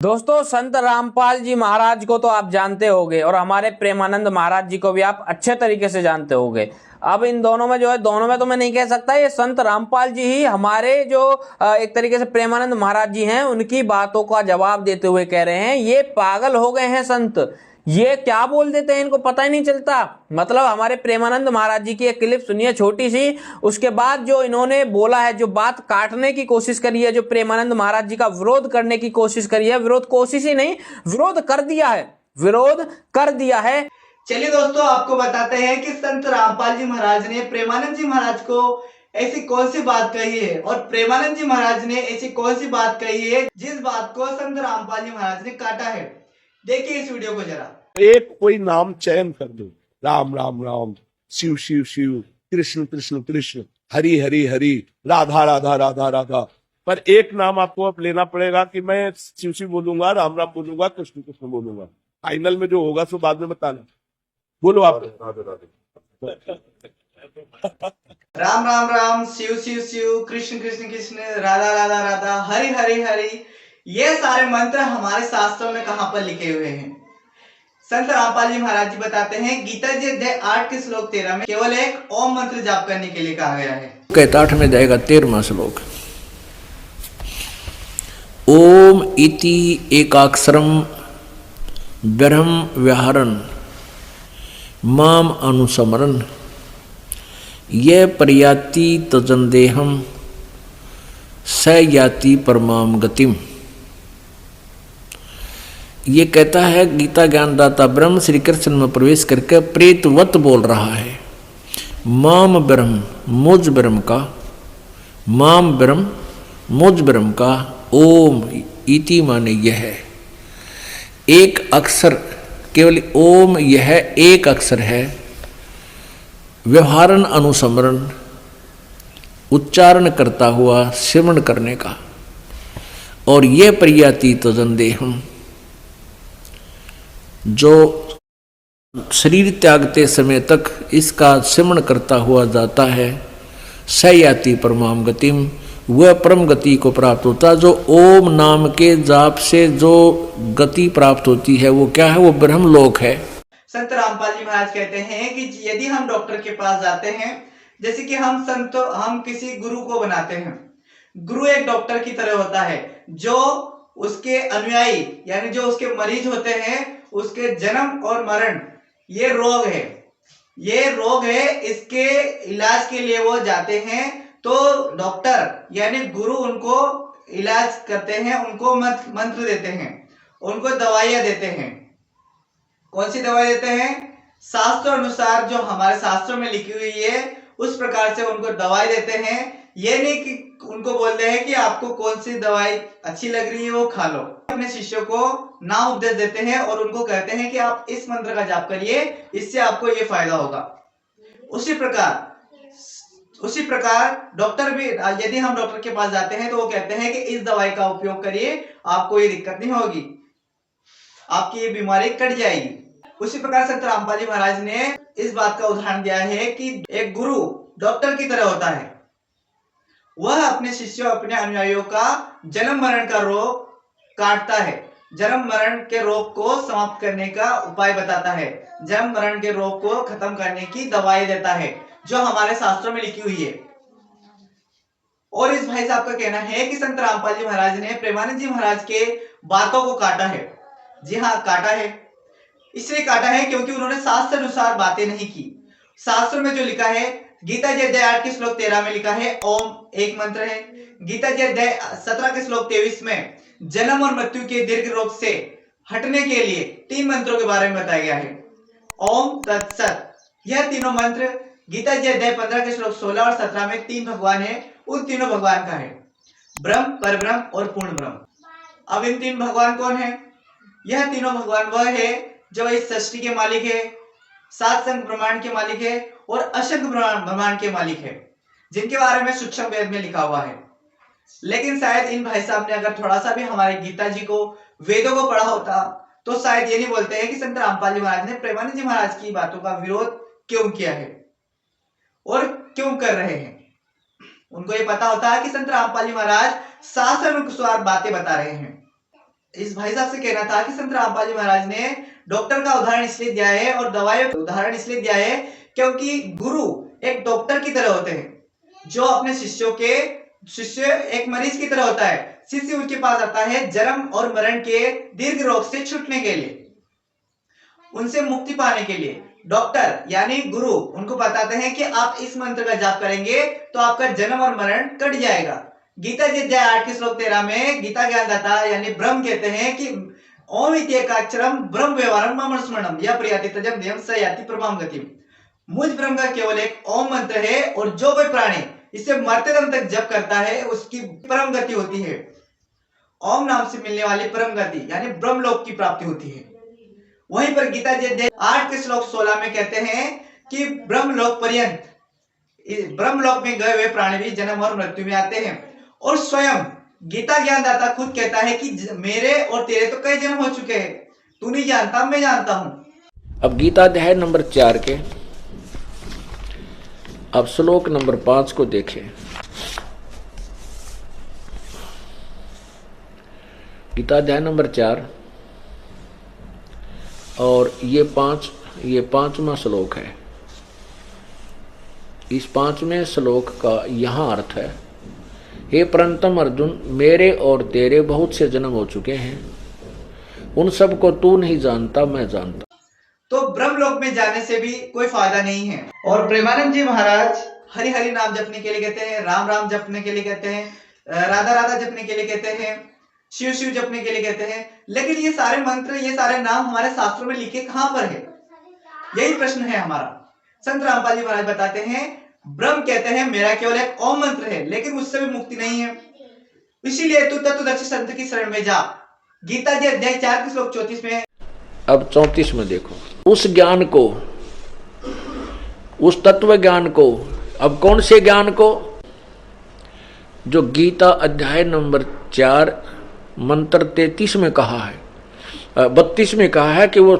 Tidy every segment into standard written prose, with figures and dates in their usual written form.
दोस्तों, संत रामपाल जी महाराज को तो आप जानते होंगे और हमारे प्रेमानंद महाराज जी को भी आप अच्छे तरीके से जानते होंगे। अब इन दोनों में जो है, दोनों में तो मैं नहीं कह सकता, ये संत रामपाल जी ही हमारे जो एक तरीके से प्रेमानंद महाराज जी हैं उनकी बातों का जवाब देते हुए कह रहे हैं ये पागल हो गए हैं संत, ये क्या बोल देते हैं इनको पता ही नहीं चलता। मतलब हमारे प्रेमानंद महाराज जी की एक क्लिप सुनिए छोटी सी, उसके बाद जो इन्होंने बोला है, जो बात काटने की कोशिश करी है, जो प्रेमानंद महाराज जी का विरोध करने की कोशिश करी है, विरोध कोशिश ही नहीं, विरोध कर दिया है, विरोध कर दिया है। चलिए दोस्तों, आपको बताते हैं कि संत रामपाल जी महाराज ने प्रेमानंद जी महाराज को ऐसी कौन सी बात कही है और प्रेमानंद जी महाराज ने ऐसी कौन सी बात कही है जिस बात को संत रामपाल जी महाराज ने काटा है। देखिए इस वीडियो को जरा। एक कोई नाम चयन कर दो, राम राम राम, शिव शिव शिव, कृष्ण कृष्ण कृष्ण, हरि हरि हरि, राधा राधा राधा राधा, पर एक नाम आपको अब लेना पड़ेगा कि मैं शिव शिव बोलूंगा, राम राम बोलूंगा, कृष्ण कृष्ण बोलूंगा। फाइनल में जो होगा सो बाद में बताना। बोलो आप। राम राम राम, शिव शिव शिव, कृष्ण कृष्ण कृष्ण, राधा राधा राधा, हरि हरि हरि, ये सारे मंत्र हमारे शास्त्रों में कहां पर लिखे हुए हैं? संत रामपाल जी महाराज जी बताते हैं गीता जी अध्याय 8 के श्लोक 13 में केवल एक ओम मंत्र जाप करने के लिए कहा गया है। कहता 8 में जाएगा 13वां श्लोक। ओम इति एकाक्षरम ब्रह्म व्याहरन माम अनुसमरन ये प्रयाति तजंदेहम स याति परमाम गतिम। ये कहता है गीता ज्ञानदाता ब्रह्म श्री कृष्ण में प्रवेश करके प्रेतवत बोल रहा है, माम ब्रह्म मुझ ब्रह्म का, माम ब्रह्म मुझ ब्रह्म का, ओम इति माने यह एक अक्षर, केवल ओम यह एक अक्षर है, व्यवहारन अनुसमरण उच्चारण करता हुआ सिमरण करने का, और यह प्रयाति तजंदेहम जो शरीर त्यागते समय तक इसका सिमरण करता हुआ जाता है, सयाति परमाम गतिम, वह परम गति को प्राप्त होता। जो ओम नाम के जाप से जो गति प्राप्त होती है वो क्या है? वो ब्रह्मलोक है। संत रामपाल जी महाराज कहते हैं कि यदि हम डॉक्टर के पास जाते हैं, जैसे कि हम किसी गुरु को बनाते हैं, गुरु एक डॉक्टर की तरह होता है जो उसके अनुयायी यानी जो उसके मरीज होते हैं, उसके जन्म और मरण ये रोग है, इसके इलाज के लिए वो जाते हैं, तो डॉक्टर यानी गुरु उनको इलाज करते हैं, उनको मंत्र देते हैं, उनको दवाइयां देते हैं। कौन सी दवाई देते हैं? शास्त्र अनुसार जो हमारे शास्त्रों में लिखी हुई है उस प्रकार से उनको दवाई देते हैं। ये नहीं कि उनको बोलते हैं कि आपको कौन सी दवाई अच्छी लग रही है वो खा लो। अपने शिष्यों को नाम उपदेश देते हैं और उनको कहते हैं कि आप इस मंत्र का जाप करिए, इससे आपको ये फायदा होगा। उसी प्रकार डॉक्टर भी, यदि हम डॉक्टर के पास जाते हैं तो वो कहते हैं कि इस दवाई का उपयोग करिए, आपको ये दिक्कत नहीं होगी, आपकी ये बीमारी कट जाएगी। उसी प्रकार संत रामपाल जी महाराज ने इस बात का उदाहरण दिया है कि एक गुरु डॉक्टर की तरह होता है, वह अपने शिष्यों अपने अनुयायियों का जन्म मरण का रोग काटता है, जन्म मरण के रोग को समाप्त करने का उपाय बताता है, जन्म मरण के रोग को खत्म करने की दवाई देता है जो हमारे शास्त्रों में लिखी हुई है। और इस भाई साहब का कहना है कि संत रामपाल जी महाराज ने प्रेमानंद जी महाराज के बातों को काटा है। जी हाँ, काटा है। इसलिए काटा है क्योंकि उन्होंने शास्त्र अनुसार बातें नहीं की। शास्त्र में जो लिखा है, गीता जी अध्याय 8 के श्लोक 13 में लिखा है ओम एक मंत्र है। गीता जी अध्याय 17 के श्लोक 23 में जन्म और मृत्यु के दीर्घ रोग से हटने के लिए 3 मंत्रों के बारे में बताया गया है। ओम तत्सत, यह तीनों मंत्र गीता जी अध्याय 15 के श्लोक 16 और 17 में 3 भगवान है, उन तीनों भगवान का है, ब्रह्म, परब्रह्म और पूर्ण ब्रह्म। अब इन 3 भगवान कौन है? यह तीनों भगवान वह है जो इस सृष्टि के मालिक है, 7 संख्य ब्रह्मांड के मालिक है और असंख्य ब्रह्मांड के मालिक है, जिनके बारे में सूक्ष्म वेद में लिखा हुआ है। लेकिन शायद इन भाई साहब ने अगर थोड़ा सा भी हमारे गीता जी को, वेदों को पढ़ा होता तो शायद ये नहीं बोलते हैं कि संत रामपाल जी महाराज ने प्रेमानंद जी महाराज की बातों का विरोध क्यों किया है और क्यों कर रहे हैं। उनको ये पता होता है कि संत रामपाल जी महाराज शास्त्र अनुसार बातें बता रहे हैं। इस भाई साहब से कहना था कि संत रामपाल जी महाराज ने डॉक्टर का उदाहरण इसलिए दिया है और दवाइयों का उदाहरण इसलिए दिया है क्योंकि गुरु एक डॉक्टर की तरह होते हैं जो अपने शिष्य एक मरीज की तरह होता है। शिष्य उनके पास आता है जन्म और मरण के दीर्घ रोग से छूटने के लिए, उनसे मुक्ति पाने के लिए। डॉक्टर यानी गुरु उनको बताते हैं कि आप इस मंत्र का जाप करेंगे तो आपका जन्म और मरण कट जाएगा। गीता जी अध्याय 8 के श्लोक 13 में गीता ज्ञानदाता यानी ब्रह्म कहते हैं कि ओम इति एकाक्षरम ब्रह्म व्यवहारम मम स्मरणम यह प्रयाति तजम देव स याति परमाम गतिम। मुझ ब्रह्म का केवल एक ओम मंत्र है और जो कोई प्राणी इसे मरते दम तक जप करता है उसकी परम गति होती है। ओम नाम से मिलने वाली परम गति यानी ब्रह्म लोक की प्राप्ति होती है। वहीं पर गीता जी अध्याय 8 के श्लोक 16 में कहते हैं कि ब्रह्मलोक पर्यंत, ब्रह्मलोक में गए हुए प्राणी भी जन्म और मृत्यु में आते हैं। और स्वयं गीता ज्ञानदाता खुद कहता है कि मेरे और तेरे तो कई जन्म हो चुके हैं, तू नहीं जानता मैं जानता हूं। अब गीता अध्याय नंबर 4 के अब श्लोक नंबर 5 को देखें। गीता अध्याय नंबर 4 और ये 5वां श्लोक है। इस 5वें श्लोक का यहाँ अर्थ है, हे परंतम अर्जुन, मेरे और तेरे बहुत से जन्म हो चुके हैं, उन सब को तू नहीं जानता मैं जानता। तो ब्रह्मलोक में जाने से भी कोई फायदा नहीं है। और प्रेमानंद जी महाराज हरि हरि नाम जपने के लिए कहते हैं, राम राम जपने के लिए कहते हैं, राधा राधा जपने के लिए कहते हैं, शिव शिव जपने के लिए कहते हैं। लेकिन ये सारे मंत्र, ये सारे नाम हमारे शास्त्रों में लिखे कहां पर है? यही प्रश्न है हमारा। संत रामपाल जी महाराज बताते हैं, ब्रह्म कहते हैं मेरा केवल एक ओम मंत्र है, लेकिन उससे भी मुक्ति नहीं है। इसीलिए तू तत्वदर्शी संत की शरण में जा। गीता जी अध्याय 4 के श्लोक 34 में। अब 34 में देखो, उस ज्ञान को, उस तत्व ज्ञान को, अब कौन से ज्ञान को? जो गीता अध्याय नंबर 4 मंत्र 33 में कहा है, 32 में कहा है कि वो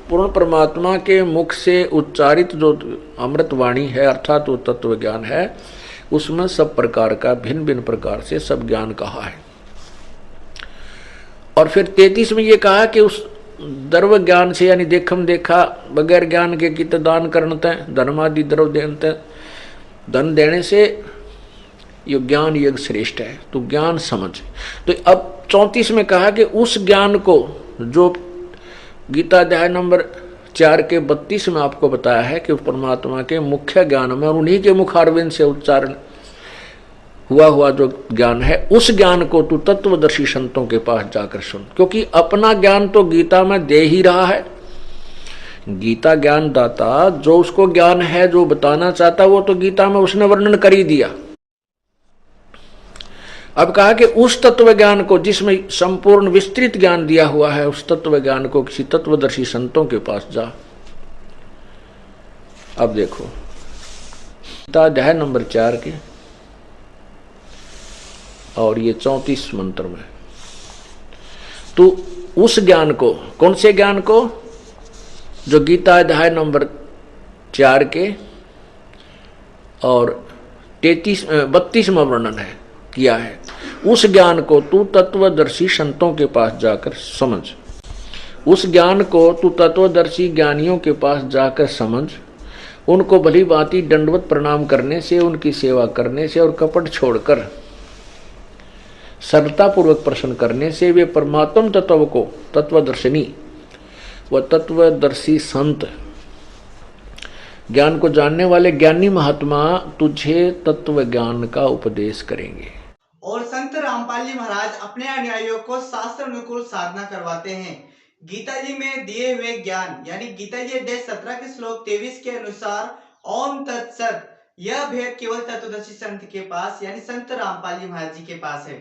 पूर्ण परमात्मा के मुख से उच्चारित जो अमृत वाणी है अर्थात वो तत्व ज्ञान है, उसमें सब प्रकार का भिन्न भिन्न प्रकार से सब ज्ञान कहा है। और फिर 33 में ये कहा कि उस द्रव्य ज्ञान से यानी देखम देखा बगैर ज्ञान के कित दान करते धर्मादि द्रव्य देते, धन देने से ये ज्ञान यज्ञ श्रेष्ठ है, तो ज्ञान समझ। तो अब 34 में कहा कि उस ज्ञान को जो गीता अध्याय नंबर 4 के 32 में आपको बताया है कि परमात्मा के मुख्य ज्ञान में और उन्हीं के मुखारविंद से उच्चारण हुआ जो ज्ञान है, उस ज्ञान को तू तत्वदर्शी संतों के पास जाकर सुन। क्योंकि अपना ज्ञान तो गीता में दे ही रहा है। गीता ज्ञान दाता जो उसको ज्ञान है जो बताना चाहता वो तो गीता में उसने वर्णन कर ही दिया। अब कहा कि उस तत्व ज्ञान को जिसमें संपूर्ण विस्तृत ज्ञान दिया हुआ है, उस तत्व ज्ञान को किसी तत्वदर्शी संतों के पास जा। अब देखो गीता अध्याय नंबर 4 के और ये 34 मंत्र में, तो उस ज्ञान को, कौन से ज्ञान को? जो गीता अध्याय नंबर 4 के और 32 में वर्णन है किया है, उस ज्ञान को तू तत्वदर्शी संतों के पास जाकर समझ। उस ज्ञान को तू तत्वदर्शी ज्ञानियों के पास जाकर समझ। उनको भली भांति दंडवत प्रणाम करने से, उनकी सेवा करने से और कपट छोड़कर सरलता पूर्वक प्रश्न करने से वे परमात्म तत्व को, तत्वदर्शिनी व तत्वदर्शी संत, ज्ञान को जानने वाले ज्ञानी महात्मा तुझे तत्व ज्ञान का उपदेश करेंगे। और संत रामपाल जी महाराज अपने अनुयायियों को शास्त्र अनुकूल साधना करवाते हैं। गीता जी में दिए हुए ज्ञान यानी गीता जी अध्याय 17 के श्लोक 23 के अनुसार ओम तत्सत, यह भेद केवल तत्वदर्शी संत के पास यानी संत रामपाल जी महाराज जी के पास है।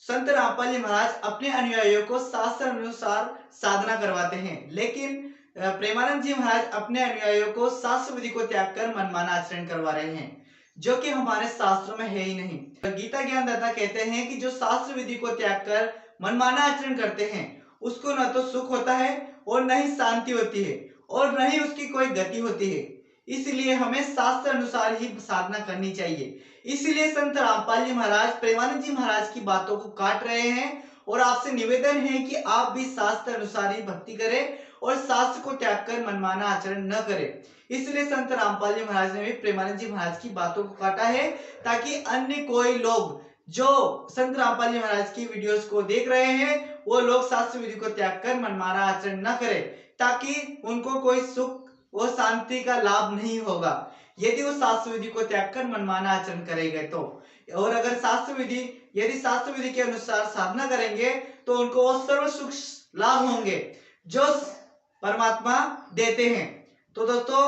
संत रामपाल जी महाराज अपने अनुयायियों को शास्त्र अनुसार साधना करवाते हैं, लेकिन प्रेमानंद जी महाराज अपने अनुयायियों को शास्त्र विधि को त्याग कर मनमाना आचरण करवा रहे हैं, जो कि हमारे शास्त्रों में है ही नहीं। गीता ज्ञानदाता कहते हैं कि जो शास्त्र विधि को त्याग कर मनमाना आचरण करते हैं उसको न तो सुख होता है और न ही शांति होती है और न ही उसकी कोई गति होती है। इसलिए हमें शास्त्र अनुसार ही साधना करनी चाहिए। इसलिए संत रामपाल जी महाराज प्रेमानंद जी महाराज की बातों को काट रहे हैं और आपसे निवेदन है कि आप भी शास्त्र अनुसार ही भक्ति करें और शास्त्र को त्याग कर मनमाना आचरण न करें। इसलिए संत रामपाल जी महाराज ने भी प्रेमानंद जी महाराज की बातों को काटा है, ताकि अन्य कोई लोग जो संत रामपाल जी महाराज की वीडियोस को देख रहे हैं वो लोग शास्त्र विधि को त्याग कर मनमाना आचरण न करें, ताकि उनको कोई सुख और शांति का लाभ नहीं होगा यदि वो शास्त्र विधि को त्याग कर मनमाना आचरण करेंगे तो। और अगर यदि शास्त्र विधि के अनुसार साधना करेंगे तो उनको वो सर्व सुख लाभ होंगे जो परमात्मा देते हैं। तो दोस्तों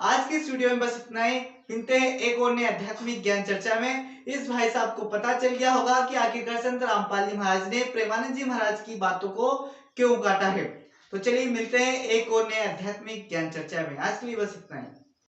आज की इस वीडियो में बस इतना ही। मिलते हैं एक और नए आध्यात्मिक ज्ञान चर्चा में। इस भाई साहब को पता चल गया होगा कि आखिरकार संत रामपाल जी महाराज ने प्रेमानंद जी महाराज की बातों को क्यों काटा है। तो चलिए मिलते हैं एक और नए आध्यात्मिक ज्ञान चर्चा में। आज के लिए बस इतना ही।